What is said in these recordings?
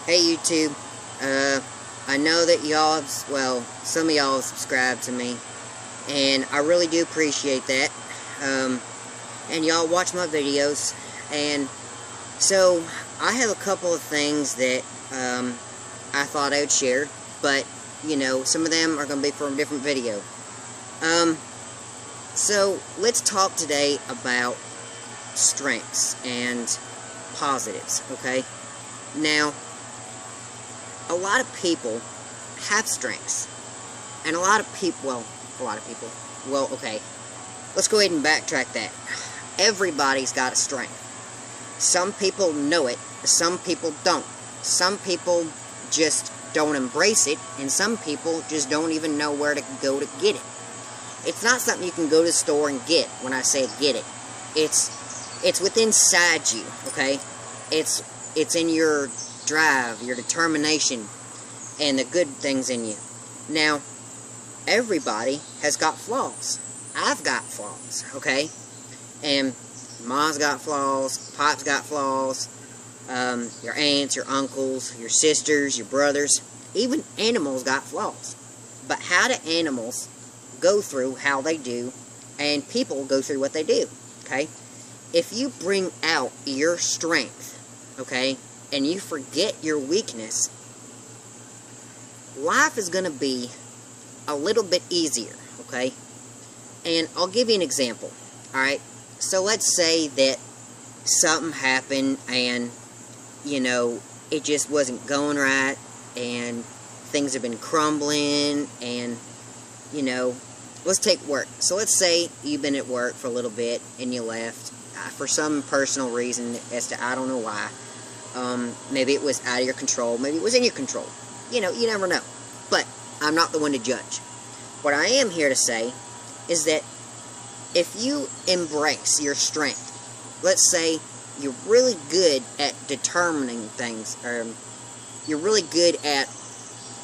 Hey YouTube, I know that y'all, well, some of y'all subscribe to me, and I really do appreciate that, and y'all watch my videos, and so I have a couple of things that I thought I would share, but, you know, some of them are going to be for a different video. So let's talk today about strengths and positives, okay? Now, a lot of people have strengths, and well, okay, let's go ahead and backtrack that. Everybody's got a strength. Some people know it, some people don't. Some people just don't embrace it, and some people just don't even know where to go to get it. It's not something you can go to the store and get. When I say get it, it's within inside you, okay? It's in your drive, your determination, and the good things in you. Now, everybody has got flaws. I've got flaws, okay? And Mom's got flaws, Pop's got flaws, your aunts, your uncles, your sisters, your brothers, even animals got flaws. But how do animals go through how they do, and people go through what they do, okay? If you bring out your strength, okay, and you forget your weakness, life is going to be a little bit easier, okay? And I'll give you an example, alright? So let's say that something happened and, you know, it just wasn't going right, and things have been crumbling, and, you know, let's take work. So let's say you've been at work for a little bit and you left for some personal reason as to I don't know why. Maybe it was out of your control, maybe it was in your control. You know, you never know. But I'm not the one to judge. What I am here to say is that if you embrace your strength, let's say you're really good at determining things, or you're really good at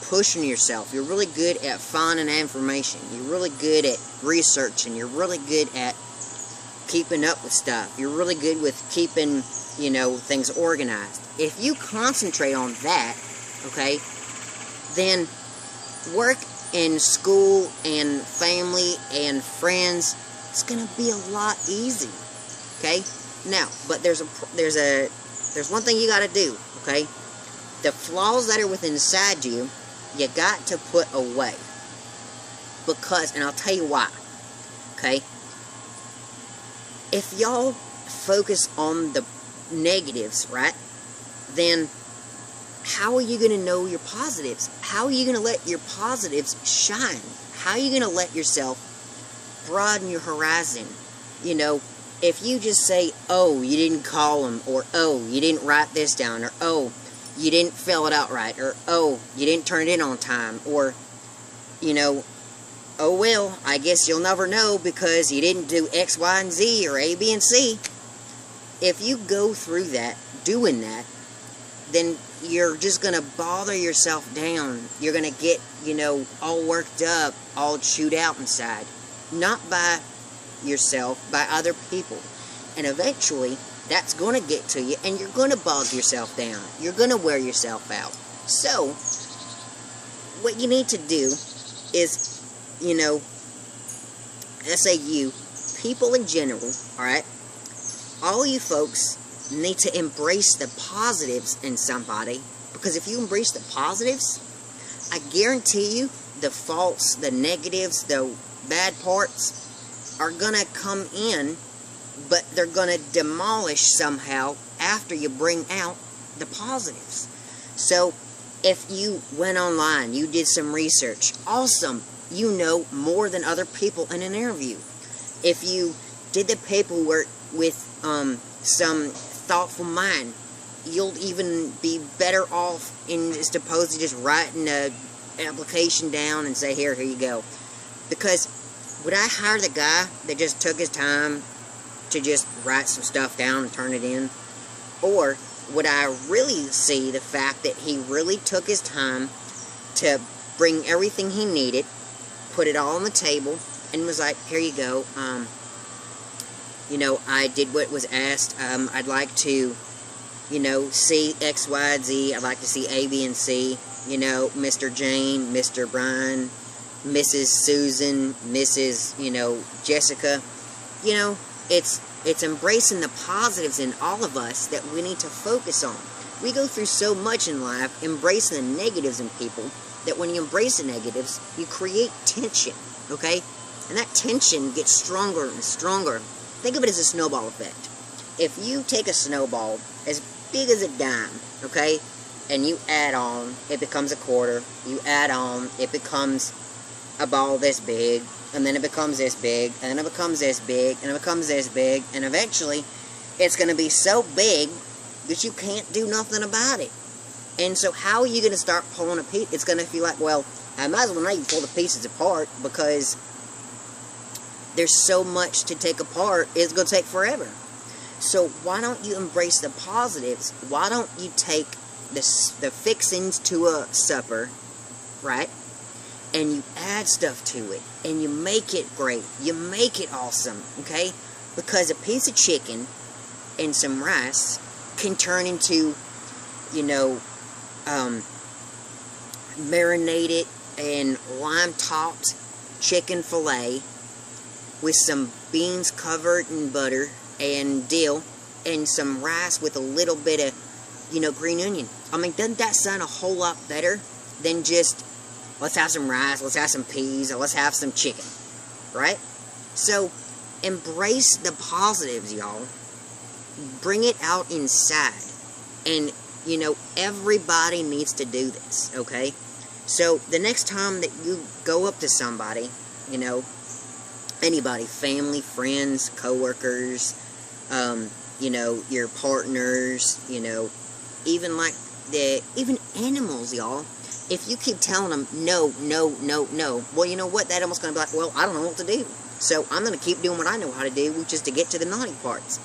pushing yourself, you're really good at finding information, you're really good at researching, you're really good at keeping up with stuff, you're really good with keeping, you know, things organized. If you concentrate on that, okay, then work and school and family and friends, it's gonna be a lot easier, okay? Now, but there's one thing you gotta do, okay? The flaws that are within inside you, you got to put away. Because, and I'll tell you why, okay? If y'all focus on the negatives, right, then how are you going to know your positives? How are you going to let your positives shine? How are you going to let yourself broaden your horizon? You know, if you just say, oh, you didn't call them, or oh, you didn't write this down, or oh, you didn't fill it out right, or oh, you didn't turn it in on time, or, you know, oh well, I guess you'll never know because you didn't do X, Y, and Z, or A, B, and C. If you go through that, doing that, then you're just going to bother yourself down. You're going to get, you know, all worked up, all chewed out inside. Not by yourself, by other people. And eventually, that's going to get to you, and you're going to bog yourself down. You're going to wear yourself out. So, what you need to do is, you know, let's say you, people in general, alright, all you folks need to embrace the positives in somebody, because if you embrace the positives, I guarantee you, the faults, the negatives, the bad parts are going to come in, but they're going to demolish somehow after you bring out the positives. So, if you went online, you did some research, awesome, you know more than other people in an interview. If you did the paperwork with some thoughtful mind, you'll even be better off as opposed to just writing an application down and say, here you go. Because would I hire the guy that just took his time to just write some stuff down and turn it in? Or would I really see the fact that he really took his time to bring everything he needed, put it all on the table, and was like, here you go, you know, I did what was asked, I'd like to, you know, C, X, Y, Z. I'd like to see A, B, and C. You know, Mr. Jane, Mr. Brian, Mrs. Susan, Mrs., you know, Jessica. You know, it's embracing the positives in all of us that we need to focus on. We go through so much in life, embracing the negatives in people, that when you embrace the negatives, you create tension, okay? And that tension gets stronger and stronger. Think of it as a snowball effect. If you take a snowball as big as a dime, okay, and you add on, it becomes a quarter. You add on, it becomes a ball this big, and then it becomes this big, and then it becomes this big, and it becomes this big, and eventually it's going to be so big that you can't do nothing about it. And so how are you going to start pulling a piece? It's going to feel like, well, I might as well not even pull the pieces apart, because there's so much to take apart, it's going to take forever. So why don't you embrace the positives? Why don't you take the fixings to a supper, right? And you add stuff to it, and you make it great. You make it awesome, okay? Because a piece of chicken and some rice can turn into, you know, marinated and lime-topped chicken fillet with some beans covered in butter and dill and some rice with a little bit of, you know, green onion. I mean, doesn't that sound a whole lot better than just, let's have some rice, let's have some peas, or let's have some chicken, right? So, embrace the positives, y'all. Bring it out inside. And, you know, everybody needs to do this, okay? So, the next time that you go up to somebody, you know, anybody, family, friends, coworkers, you know, your partners, you know, even like even animals, y'all. If you keep telling them, no, no, no, no, well, you know what? That animal's going to be like, well, I don't know what to do. So I'm going to keep doing what I know how to do, which is to get to the naughty parts.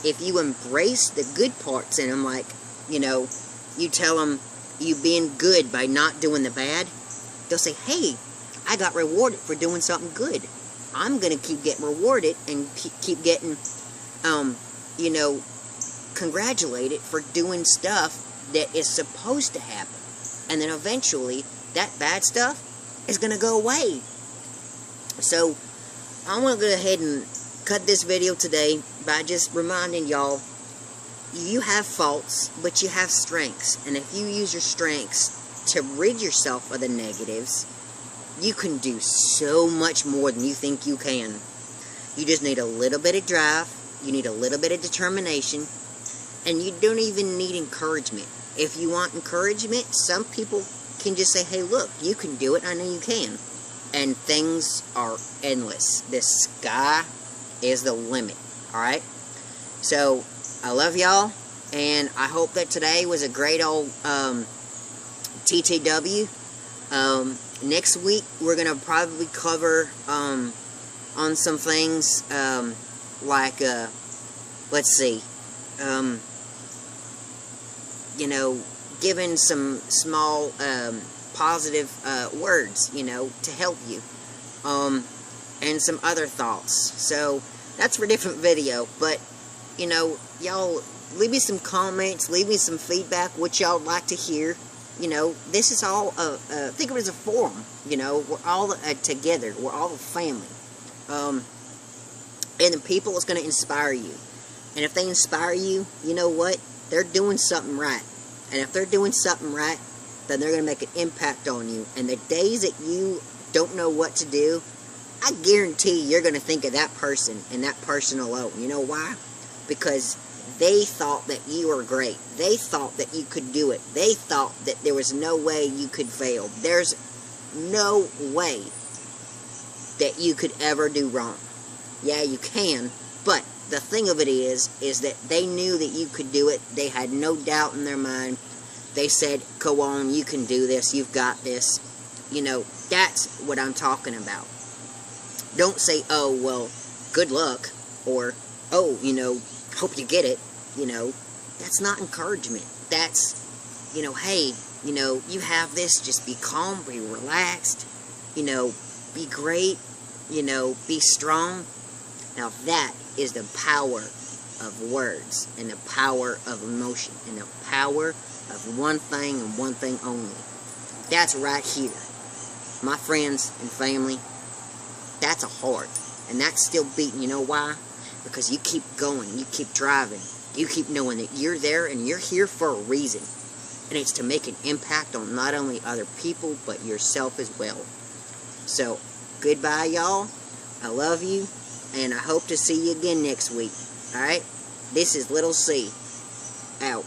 If you embrace the good parts in them, like, you know, you tell them you being good by not doing the bad, they'll say, hey, I got rewarded for doing something good. I'm going to keep getting rewarded and keep getting, you know, congratulated for doing stuff that is supposed to happen. And then eventually, that bad stuff is going to go away. So, I want to go ahead and cut this video today by just reminding y'all, you have faults, but you have strengths. And if you use your strengths to rid yourself of the negatives, you can do so much more than you think you can. You just need a little bit of drive, you need a little bit of determination, and you don't even need encouragement. If you want encouragement, some people can just say, hey, look, you can do it, I know you can. And things are endless. The sky is the limit, alright? So, I love y'all, and I hope that today was a great old TTW. Next week, we're going to probably cover on some things like, let's see, you know, giving some small positive words, you know, to help you, and some other thoughts. So, that's for a different video, but, you know, y'all, leave me some comments, leave me some feedback, what y'all would like to hear. You know, this is all, think of it as a forum, you know, we're all together, we're all a family, and the people is going to inspire you, and if they inspire you, you know what, they're doing something right, and if they're doing something right, then they're going to make an impact on you, and the days that you don't know what to do, I guarantee you're going to think of that person, and that person alone. You know why? Because they thought that you were great. They thought that you could do it. They thought that there was no way you could fail. There's no way that you could ever do wrong. Yeah, you can, but the thing of it is that they knew that you could do it. They had no doubt in their mind. They said, go on, you can do this, you've got this. You know, that's what I'm talking about. Don't say, oh, well, good luck, or, oh, you know, hope you get it. You know, that's not encouragement. That's, you know, hey, you know, you have this, just be calm, be relaxed, you know, be great, you know, be strong. Now that is the power of words, and the power of emotion, and the power of one thing and one thing only. That's right here. My friends and family, that's a heart. And that's still beating. You know why? Because you keep going, you keep driving, you keep knowing that you're there and you're here for a reason. And it's to make an impact on not only other people, but yourself as well. So, goodbye, y'all. I love you, and I hope to see you again next week. Alright? This is Little C. Out.